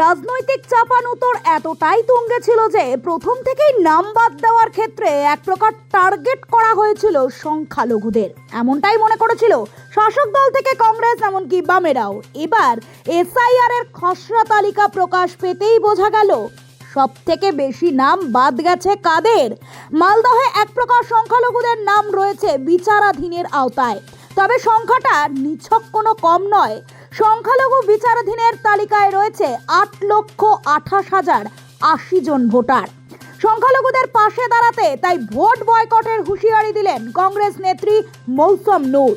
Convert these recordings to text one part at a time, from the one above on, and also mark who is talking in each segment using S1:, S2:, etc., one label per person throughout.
S1: রাজনৈতিক চাপানুতোর এতটাই তুঙ্গে ছিল যে প্রথম থেকেই নাম বাদ দেওয়ার ক্ষেত্রে এক প্রকার টার্গেট করা হয়েছিল সংখ্যালঘুদের, এমনটাই মনে করেছিল শাসক দল থেকে কংগ্রেস, এমনকি বামেরাও। এবার এসআইআর এর খসড়া তালিকা প্রকাশ পেতেই বোঝা গেল সব থেকে বেশি নাম বাদ গেছে কাদের। মালদহে এক প্রকার সংখ্যালঘুদের নাম রয়েছে বিচারাধীনের আওতায়, তবে সংখ্যাটা নিছক কোনো কম নয়। সংখ্যালঘু বিচারাধীনের তালিকায় রয়েছে 8,28,080 জন ভোটার। সংখ্যালঘুদের পাশে দাঁড়াতে তাই ভোট বয়কটের হুঁশিয়ারি দিলেন কংগ্রেস নেত্রী মৌসম নূর।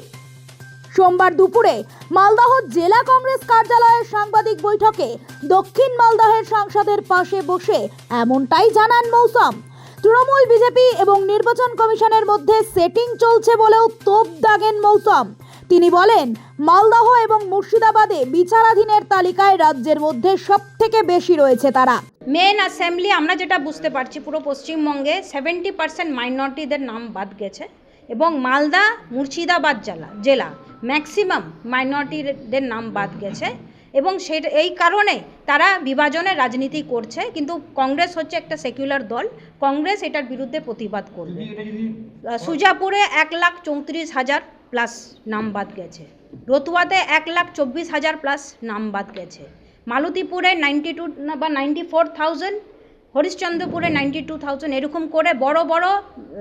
S1: সোমবার দুপুরে মালদহ জেলা কংগ্রেস কার্যালয়ের সাংবাদিক বৈঠকে দক্ষিণ মালদহের সাংসদের পাশে বসে এমনটাই জানান মৌসম। তৃণমূল, বিজেপি এবং নির্বাচন কমিশনের মধ্যে সেটিং চলছে বলেও তোপ দাগেন মৌসম। তিনি বলেন, মালদহ এবং মুর্শিদাবাদে বিচারাধীনের তালিকায় রাজ্যের মধ্যে সব থেকে বেশি রয়েছে তারা।
S2: মেন অ্যাসেম্বলি আমরা যেটা বুঝতে পারছি, পুরো পশ্চিমবঙ্গে 70% মাইনরিটিদের নাম বাদ গেছে এবং মালদা মুর্শিদাবাদ জেলা ম্যাক্সিমাম মাইনরিটিদের নাম বাদ গেছে এবং এই কারণে তারা বিভাজনের রাজনীতি করছে। কিন্তু কংগ্রেস হচ্ছে একটা সেকুলার দল, কংগ্রেস এটার বিরুদ্ধে প্রতিবাদ করবে। সুজাপুরে 1,34,000 প্লাস নাম বাদ গেছে, রতুয়াতে 1,24,000 প্লাস নাম বাদ গেছে, মালতীপুরে 92 বা 94,000, হরিশ্চন্দ্রপুরে 92,000, এরকম করে বড় বড়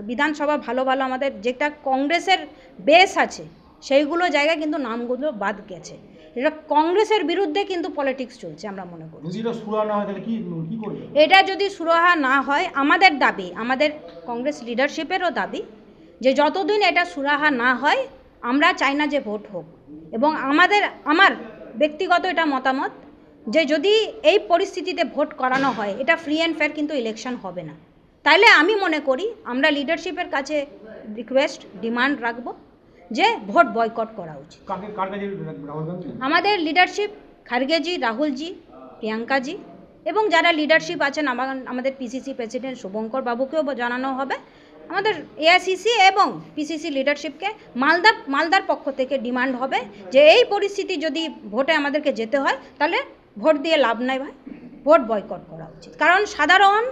S2: বিধানসভা ভালো ভালো আমাদের যেটা কংগ্রেসের বেস আছে সেইগুলো জায়গায় কিন্তু নামগুলো বাদ গেছে। এটা কংগ্রেসের বিরুদ্ধে কিন্তু পলিটিক্স চলছে আমরা মনে করি। এটা যদি সুরাহা না হয়, আমাদের দাবি, আমাদের কংগ্রেস লিডারশিপেরও দাবি যে যতদিন এটা সুরাহা না হয় আমরা চাই না যে ভোট হোক। এবং আমার ব্যক্তিগত এটা মতামত যে যদি এই পরিস্থিতিতে ভোট করানো হয়, এটা ফ্রি অ্যান্ড ফেয়ার কিন্তু ইলেকশন হবে না। তাইলে আমি মনে করি আমরা লিডারশিপের কাছে রিকোয়েস্ট, ডিমান্ড রাখবো যে ভোট বয়কট করা উচিত। আমাদের লিডারশিপ খারগেজি, রাহুলজি, প্রিয়াঙ্কাজি এবং যারা লিডারশিপ আছেন, আমাদের পিসিসি প্রেসিডেন্ট শুভঙ্কর বাবুকেও জানানো হবে। আমাদের এআইসিসি এবং পিসিসি লিডারশিপকে মালদার পক্ষ থেকে ডিমান্ড হবে যে এই পরিস্থিতি যদি ভোটে আমাদেরকে যেতে হয় তাহলে ভোট দিয়ে লাভ নাই ভাই, ভোট বয়কট করা উচিত। কারণ সাধারণ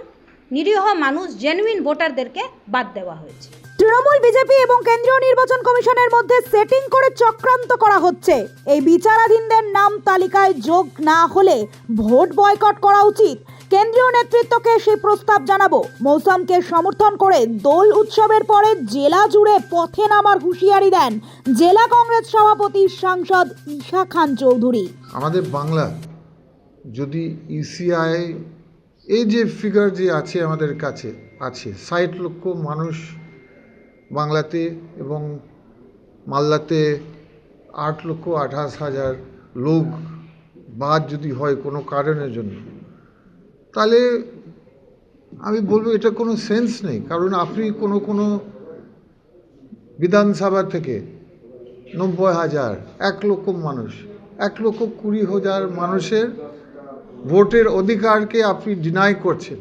S2: নিরীহ মানুষ, জেনুইন ভোটারদেরকে বাদ দেওয়া হয়েছে।
S1: তৃণমূল, বিজেপি এবং কেন্দ্রীয় নির্বাচন কমিশনের মধ্যে সেটিং করে চক্রান্ত করা হচ্ছে। এই বিচারাধীনদের নাম তালিকায় যোগ না হলে ভোট বয়কট করা উচিত। কেন্দ্রীয় নেতৃত্বকে সেই প্রস্তাব জানাবো। মৌসুমকে সমর্থন করে দোল উৎসবের পরে জেলা জুড়ে পথে নামার হুঁশিয়ারি দেন জেলা কংগ্রেস সভাপতি সাংসদ ঈশা খান চৌধুরী।
S3: আমাদের বাংলা যদি ইসিআই এই যে ফিগার যে আছে আমাদের কাছে আছে, 60 লক্ষ মানুষ বাংলাতে এবং মালদাতে 8,28,000 লোক বাদ যদি হয় কোনো কারণের জন্য, তাহলে আমি বলবো এটা কোনো সেন্স নেই। কারণ আপনি কোনো বিধানসভা থেকে 90,000, 1 লক্ষ মানুষ, 1,20,000 মানুষের ভোটের অধিকারকে আপনি ডিনাই করছেন,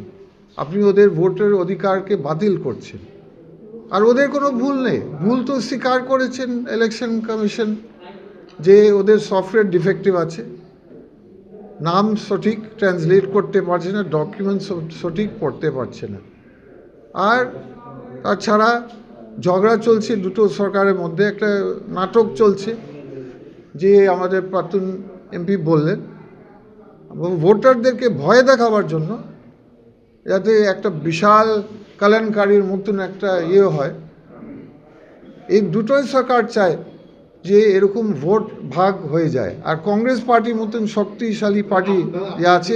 S3: আপনি ওদের ভোটের অধিকারকে বাতিল করছেন। আর ওদের কোনো ভুল নেই, ভুল তো স্বীকার করেছেন ইলেকশন কমিশন যে ওদের সফটওয়্যার ডিফেক্টিভ আছে, নাম সঠিক ট্রান্সলেট করতে পারছে না, ডকুমেন্ট সঠিক পড়তে পারছে না। আর তাছাড়া ঝগড়া চলছে দুটো সরকারের মধ্যে, একটা নাটক চলছে যে আমাদের প্রাক্তন এমপি বললেন, এবং ভোটারদেরকে ভয় দেখাবার জন্য যাতে একটা বিশাল কেলেঙ্কারির মতন একটা হয়। এই দুটোই সরকার চায় যে এরকম ভোট ভাগ হয়ে যায়। আর কংগ্রেস পার্টির মতন শক্তিশালী পার্টি যে আছে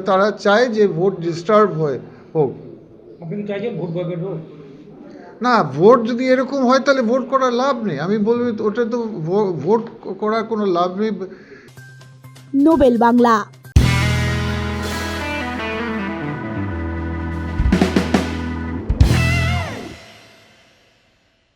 S3: তারা চায় যে ভোট ডিস্টার্ব হোক। না, ভোট যদি এরকম হয় তাহলে ভোট করার লাভ নেই। আমি বলবো ওটা তো ভোট করার কোনো লাভ নেই।
S1: নোবেল বাংলা।